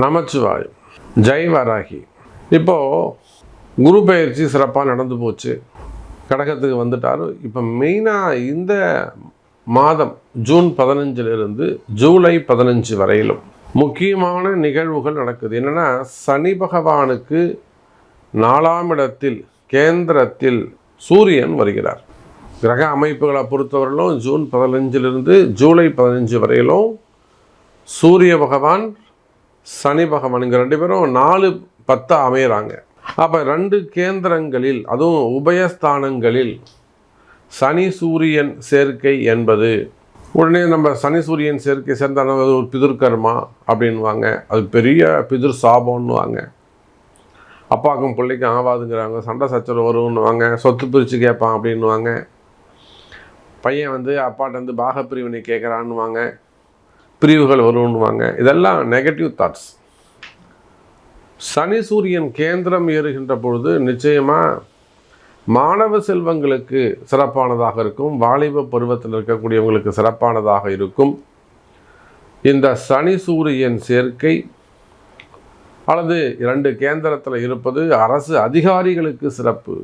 நமச்சிவாயம். ஜெய் வராகி. இப்போது குரு பயிற்சி சிறப்பாக நடந்து போச்சு. கடகத்துக்கு வந்துட்டார். இப்போ மெயினாக இந்த மாதம் ஜூன் 15 ஜூலை 15 வரையிலும் முக்கியமான நிகழ்வுகள் நடக்குது. என்னென்னா, சனி பகவானுக்கு 4ஆம் இடத்தில் கேந்திரத்தில் சூரியன் வருகிறார். கிரக அமைப்புகளை பொறுத்தவரையிலும் ஜூன் 15 ஜூலை 15 வரையிலும் சூரிய பகவான் சனி பகவான் இங்கே 2 பேரும் 4-10 அமைகிறாங்க. அப்போ 2 கேந்திரங்களில், அதுவும் உபயஸ்தானங்களில் சனி சூரியன் சேர்க்கை என்பது, உடனே நம்ம சனி சூரியன் சேர்க்கை சேர்ந்தான ஒரு பிதிர்கர்மா அப்படின்வாங்க. அது பெரிய பிதிர் சாபம்னுவாங்க. அப்பாவுக்கும் பிள்ளைக்கும் ஆகாதுங்கிறாங்க. சண்டை சச்சரவு வரும்னுவாங்க. சொத்து பிரித்து கேட்பான் அப்படின்வாங்க. பையன் அப்பாட்ட பாகப்பிரிவினை கேட்குறான்னுவாங்க. பிரிவுகள் வரும்னுவாங்க. இதெல்லாம் நெகட்டிவ் தாட்ஸ். சனி சூரியன் கேந்திரம் ஏறுகின்ற பொழுது நிச்சயமாக மாணவ செல்வங்களுக்கு சிறப்பானதாக இருக்கும். வாலிப பருவத்தில் இருக்கக்கூடியவங்களுக்கு சிறப்பானதாக இருக்கும். இந்த சனி சூரியன் சேர்க்கை அல்லது 2 கேந்திரத்தில் இருப்பது அரசு அதிகாரிகளுக்கு சிறப்பு.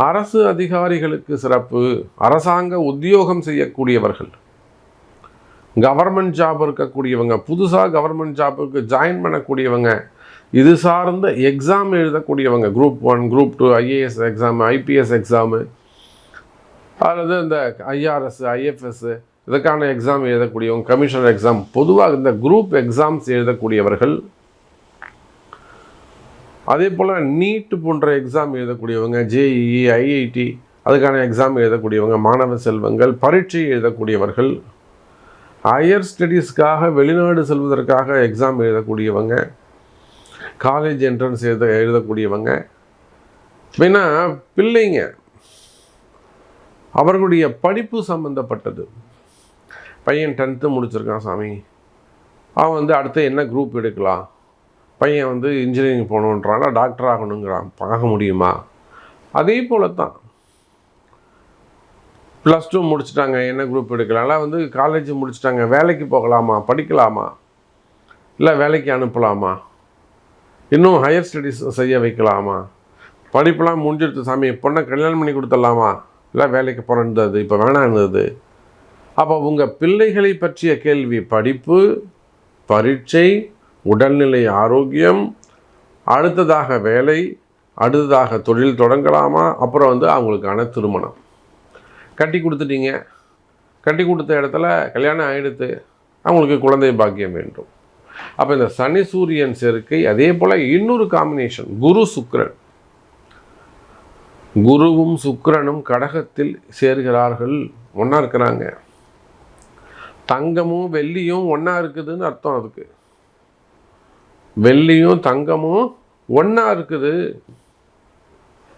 அரசு அதிகாரிகளுக்கு சிறப்பு. அரசாங்க உத்தியோகம் செய்யக்கூடியவர்கள், கவர்மெண்ட் ஜாப் இருக்கக்கூடியவங்க, புதுசாக கவர்மெண்ட் ஜாப்புக்கு ஜாயின் பண்ணக்கூடியவங்க, இது சார்ந்த எக்ஸாம் எழுதக்கூடியவங்க, group 1, group 2, IAS exam, IPS exam, அல்லது இந்த ஐஆர்எஸ், ஐஎஃப்எஸ் இதுக்கான எக்ஸாம் எழுதக்கூடியவங்க, கமிஷனர் எக்ஸாம், பொதுவாக இந்த குரூப் எக்ஸாம்ஸ் எழுதக்கூடியவர்கள், அதே போல் நீட்டு போன்ற எக்ஸாம் எழுதக்கூடியவங்க, ஜேஇஇ, ஐஐடி அதுக்கான எக்ஸாம் எழுதக்கூடியவங்க, மாணவ செல்வங்கள், பரீட்சை எழுதக்கூடியவர்கள், ஹையர் ஸ்டடீஸ்க்காக வெளிநாடு செல்வதற்காக எக்ஸாம் எழுதக்கூடியவங்க, காலேஜ் என்ட்ரன்ஸ் எழுதக்கூடியவங்க, ஏன்னா பிள்ளைங்க அவர்களுடைய படிப்பு சம்மந்தப்பட்டது. பையன் 10th முடிச்சிருக்கான் சாமி, அவன் அடுத்து என்ன குரூப் எடுக்கலாம், பையன் இன்ஜினியரிங் போகணுன்றானா, டாக்டர் ஆகணுங்கிறான், பார்க்க முடியுமா? அதே போல தான் +2 முடிச்சுட்டாங்க, என்ன குரூப் எடுக்கலாம், இல்லை காலேஜ் முடிச்சுட்டாங்க, வேலைக்கு போகலாமா, படிக்கலாமா, இல்லை வேலைக்கு அனுப்பலாமா, இன்னும் ஹையர் ஸ்டடீஸ் செய்ய வைக்கலாமா, படிப்பெல்லாம் முடிஞ்சிடுத்து சாமி, பொண்ணை கல்யாணம் பண்ணி கொடுத்துடலாமா, இல்லை வேலைக்கு போகிறது இப்போ வேணான்னுது. அப்போ உங்கள் பிள்ளைகளை பற்றிய கேள்வி, படிப்பு, பரீட்சை, உடல்நிலை ஆரோக்கியம், அடுத்ததாக வேலை, அடுத்ததாக தொழில் தொடங்கலாமா, அப்புறம் அவங்களுக்கான திருமணம். கட்டி கொடுத்துட்டீங்க, கட்டி கொடுத்த இடத்துல கல்யாணம் ஆகிடுத்து, அவங்களுக்கு குழந்தை பாக்கியம் வேண்டும். அப்போ இந்த சனி சூரியன் சேர்க்கை, அதே போல் இன்னொரு காம்பினேஷன் குரு சுக்கிரன். குருவும் சுக்கிரனும் கடகத்தில் சேர்கிறார்கள், ஒன்றா இருக்கிறாங்க. தங்கமும் வெள்ளியும் ஒன்றா இருக்குதுன்னு அர்த்தம். அதுக்கு வெள்ளியும் தங்கமும் ஒன்றா இருக்குது.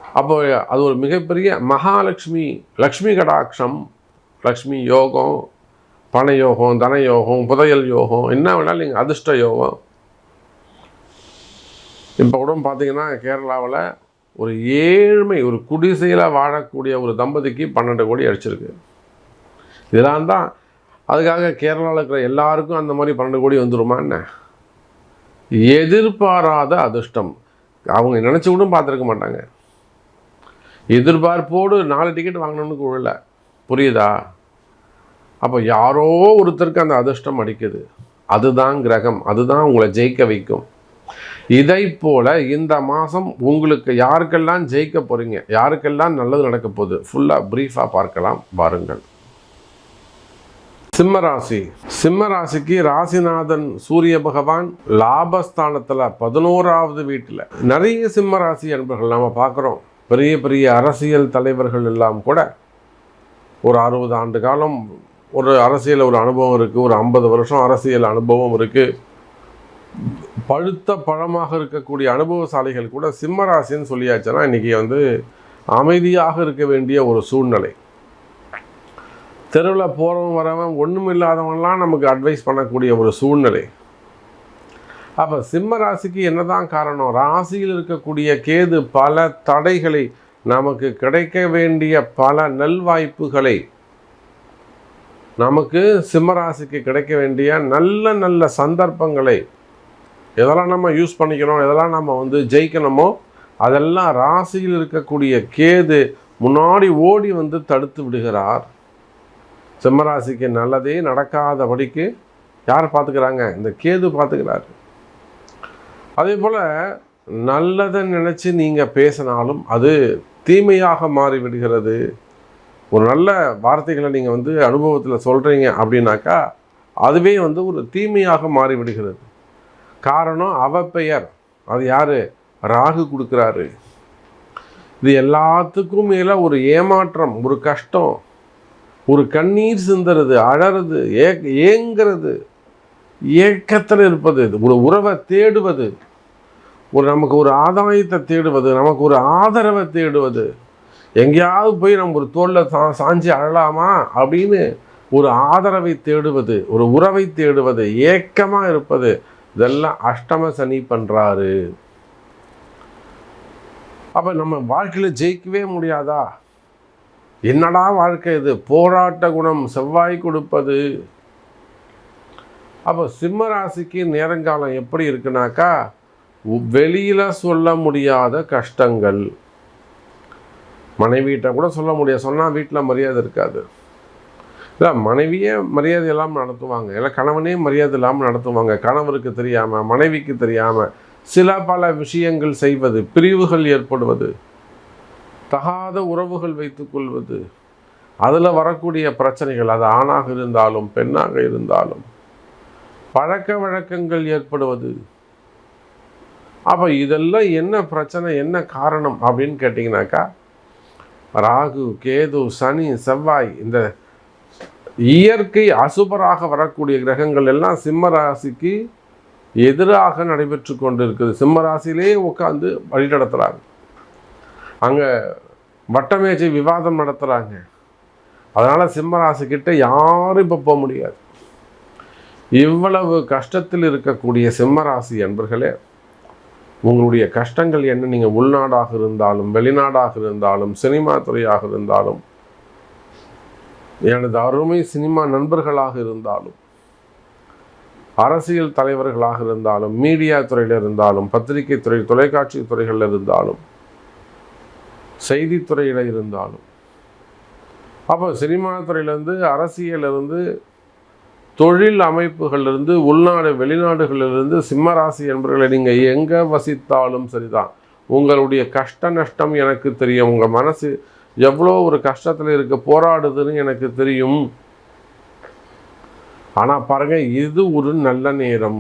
அப்போ அது ஒரு மிகப்பெரிய மகாலட்சுமி, லக்ஷ்மி கடாட்சம், லக்ஷ்மி யோகம், பண யோகம், தன யோகம், புதையல் யோகம், என்ன வேணாலும் நீங்கள் அதிர்ஷ்ட யோகம். இப்போ கூட பார்த்தீங்கன்னா கேரளாவில் ஒரு ஏழ்மை, ஒரு குடிசையில் வாழக்கூடிய ஒரு தம்பதிக்கு 12 கோடி அடிச்சிருக்கு. இதெல்லாம் தான். அதுக்காக கேரளாவில் இருக்கிற எல்லாருக்கும் அந்த மாதிரி 12 கோடி வந்துருமா என்ன? எதிர்பாராத அதிர்ஷ்டம். அவங்க நினச்சி கூட பார்த்துருக்க மாட்டாங்க. எதிர்பார்ப்போடு 4 டிக்கெட் வாங்கணும்னு குழல, புரியுதா? அப்போ யாரோ ஒருத்தருக்கு அந்த அதிர்ஷ்டம் அடிக்குது. அதுதான் கிரகம், அதுதான் உங்களை ஜெயிக்க வைக்கும். இதை போல் இந்த மாதம் உங்களுக்கு யாருக்கெல்லாம் ஜெயிக்க போகிறீங்க, யாருக்கெல்லாம் நல்லது நடக்க போகுது, ஃபுல்லாக ப்ரீஃபாக பார்க்கலாம் வாருங்கள். சிம்மராசி. சிம்மராசிக்கு ராசிநாதன் சூரிய பகவான் லாபஸ்தானத்தில் 11வது வீட்டில். நிறைய சிம்மராசி என்பர்கள் நாம் பார்க்குறோம். பெரிய பெரிய அரசியல் தலைவர்கள் எல்லாம் கூட ஒரு 60 ஆண்டு காலம் ஒரு அரசியல் ஒரு அனுபவம் இருக்குது, ஒரு 50 வருஷம் அரசியல் அனுபவம் இருக்குது. பழுத்த பழமாக இருக்கக்கூடிய அனுபவசாலிகள் கூட சிம்மராசின்னு சொல்லியாச்சுன்னா இன்றைக்கி அமைதியாக இருக்க வேண்டிய ஒரு சூழ்நிலை. தெருவில் போகிறவன் வரவன் ஒன்றும் இல்லாதவன்லாம் நமக்கு அட்வைஸ் பண்ணக்கூடிய ஒரு சூழ்நிலை. அப்போ சிம்ம ராசிக்கு என்னதான் காரணம்? ராசியில் இருக்கக்கூடிய கேது பல தடைகளை, நமக்கு கிடைக்க வேண்டிய பல நல்வாய்ப்புகளை, நமக்கு சிம்மராசிக்கு கிடைக்க வேண்டிய நல்ல நல்ல சந்தர்ப்பங்களை எதெல்லாம் நம்ம யூஸ் பண்ணிக்கணும், எதெல்லாம் நம்ம வந்து ஜெயிக்கணுமோ அதெல்லாம் ராசியில் இருக்கக்கூடிய கேது முன்னாடி ஓடி வந்து தடுத்து விடுகிறார். சிம்மராசிக்கு நல்லதே நடக்காதபடிக்கு யார் பார்த்துக்கிறாங்க? இந்த கேது பார்த்துக்கிறாரு. அதே போல் நல்லதை நினச்சி நீங்கள் பேசினாலும் அது தீமையாக மாறிவிடுகிறது. ஒரு நல்ல வார்த்தைகளை நீங்கள் வந்து அனுபவத்தில் சொல்கிறீங்க அப்படின்னாக்கா அதுவே வந்து ஒரு தீமையாக மாறிவிடுகிறது. காரணம் அவப்பெயர். அது யார்? ராகு கொடுக்குறாரு. இது எல்லாத்துக்கும் மேலே ஒரு ஏமாற்றம், ஒரு கஷ்டம், ஒரு கண்ணீர் சிந்துறது, அழறது, ஏங்கிறது, ஏக்கத்தில் இருப்பது, ஒரு உறவை தேடுவது, நமக்கு ஒரு ஆதாயத்தை தேடுவது, நமக்கு ஒரு ஆதரவை தேடுவது, எங்கேயாவது போய் நம்ம ஒரு தோளில் சாஞ்சி அழலாமா அப்படின்னு ஒரு ஆதரவை தேடுவது, ஒரு உறவை தேடுவது, ஏக்கமாக இருப்பது, இதெல்லாம் அஷ்டம சனி பண்ணுறாரு. அப்போ நம்ம வாழ்க்கையில் ஜெயிக்கவே முடியாதா? என்னடா வாழ்க்கை இது? போராட்ட குணம் செவ்வாய் கொடுப்பது. அப்போ சிம்ம ராசிக்கு நேரங்காலம் எப்படி இருக்குனாக்கா, வெளியில் சொல்ல முடியாத கஷ்டங்கள். மனைவியிட்ட கூட சொல்ல முடியாது, சொன்னால் வீட்டில் மரியாதை இருக்காது. இல்லை, மனைவியே மரியாதை இல்லாமல் நடத்துவாங்க, இல்லை கணவனே மரியாதை இல்லாமல் நடத்துவாங்க. கணவருக்கு தெரியாமல், மனைவிக்கு தெரியாமல் சில பல விஷயங்கள் செய்வது, பிரிவுகள் ஏற்படுவது, தகாத உறவுகள் வைத்துக்கொள்வது, அதில் வரக்கூடிய பிரச்சனைகள், அது ஆணாக இருந்தாலும் பெண்ணாக இருந்தாலும் பழக்க வழக்கங்கள் ஏற்படுவது. அப்போ இதெல்லாம் என்ன பிரச்சனை, என்ன காரணம் அப்படின்னு கேட்டிங்கனாக்கா, ராகு, கேது, சனி, செவ்வாய், இந்த இயற்கை அசுபராக வரக்கூடிய கிரகங்கள் எல்லாம் சிம்ம ராசிக்கு எதிராக நடைபெற்று கொண்டு இருக்குது. சிம்ம ராசியிலே உட்காந்து வழி நடத்துகிறாங்க, அங்கே வட்டமேஜை விவாதம் நடத்துகிறாங்க. அதனால் சிம்ம ராசிக்கிட்ட யாரும் இப்போ போக முடியாது. இவ்வளவு கஷ்டத்தில் இருக்கக்கூடிய சிம்ம ராசி அன்பர்களே, உங்களுடைய கஷ்டங்கள் என்ன? நீங்கள் உள்நாடாக இருந்தாலும் வெளிநாடாக இருந்தாலும் சினிமா துறையாக இருந்தாலும் எனது அருமை சினிமா நண்பர்களாக இருந்தாலும் அரசியல் தலைவர்களாக இருந்தாலும் மீடியா துறையில் இருந்தாலும் பத்திரிகை துறை தொலைக்காட்சி துறைகளில் இருந்தாலும் செய்தித்துறையில் இருந்தாலும், அப்போ சினிமா துறையிலேருந்து அரசியலிருந்து தொழில் அமைப்புகளிலிருந்து உள்நாடு வெளிநாடுகளிலிருந்து சிம்மராசி என்பவர்களை நீங்கள் எங்கே வசித்தாலும் சரிதான், உங்களுடைய கஷ்ட நஷ்டம் எனக்கு தெரியும். உங்கள் மனசு எவ்வளோ ஒரு கஷ்டத்தில் இருக்க போராடுதுன்னு எனக்கு தெரியும். ஆனால் பாருங்கள், இது ஒரு நல்ல நேரம்.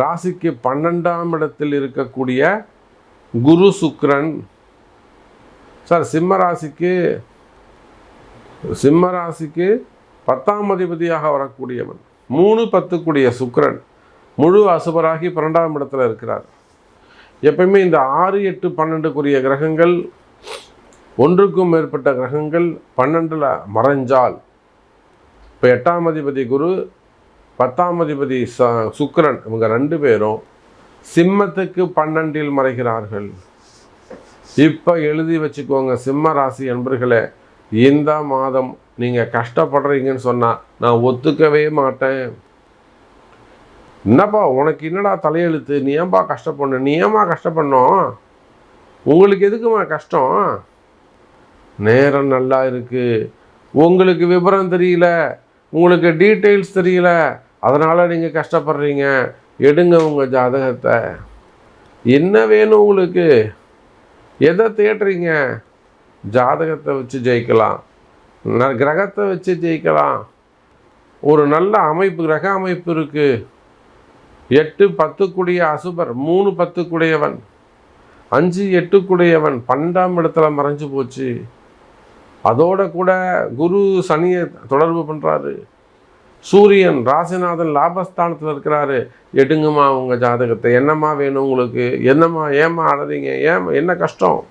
ராசிக்கு 12ஆம் இடத்தில் இருக்கக்கூடிய குரு சுக்கிரன் சார் சிம்ம ராசிக்கு 10ஆம் அதிபதியாக வரக்கூடியவன், 3-10 கூடிய சுக்கிரன் முழு அசுபராகி 12ஆம் இடத்துல இருக்கிறார். எப்பயுமே இந்த 6-8-12 கிரகங்கள், ஒன்றுக்கும் மேற்பட்ட கிரகங்கள் 12ல் மறைஞ்சால், இப்போ 8ஆம் அதிபதி குரு, 10ஆம் அதிபதி சுக்கிரன், இவங்க 2 பேரும் சிம்மத்துக்கு 12ல் மறைகிறார்கள். இப்போ எழுதி வச்சுக்கோங்க சிம்ம ராசி என்பர்களே, இந்த மாதம் நீங்கள் கஷ்டப்படுறீங்கன்னு சொன்னால் நான் ஒத்துக்கவே மாட்டேன். என்னப்பா உனக்கு என்னடா தலையெழுத்து, நீ ஏன்பா கஷ்டப்படணும், நீ ஏமா கஷ்டப்படணும், உங்களுக்கு எதுக்குமா கஷ்டம், நேரம் நல்லா இருக்குது, உங்களுக்கு விவரம் தெரியல, உங்களுக்கு டீட்டெயில்ஸ் தெரியல, அதனால் நீங்கள் கஷ்டப்படுறீங்க, எடுங்க உங்கள் ஜாதகத்தை, என்ன வேணும் உங்களுக்கு, எதை தேடுறீங்க, ஜாதகத்தை வச்சு ஜெயிக்கலாம், கிரகத்தை வச்சு ஜெயிக்கலாம். ஒரு நல்ல அமைப்பு, கிரக அமைப்பு இருக்குது. 8-10 கூடிய அசுபர், 3-10 கூடியவன், 5-8 கூடியவன் 12ஆம் இடத்துல மறைஞ்சு போச்சு. அதோட கூட குரு சனியை தொடர்பு பண்ணுறாரு. சூரியன் ராசிநாதன் லாபஸ்தானத்தில் இருக்கிறாரு. எடுங்கம்மா உங்கள் ஜாதகத்தை, என்னம்மா வேணும் உங்களுக்கு, என்னம்மா ஏம்மா அழறீங்க, என்ன கஷ்டம்,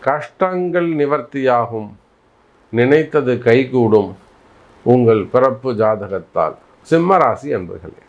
கஷ்டங்கள் நிவர்த்தியாகும், நினைத்தது கைகூடும் உங்கள் பிறப்பு ஜாதகத்தால். சிம்ம ராசி அன்பர்களே.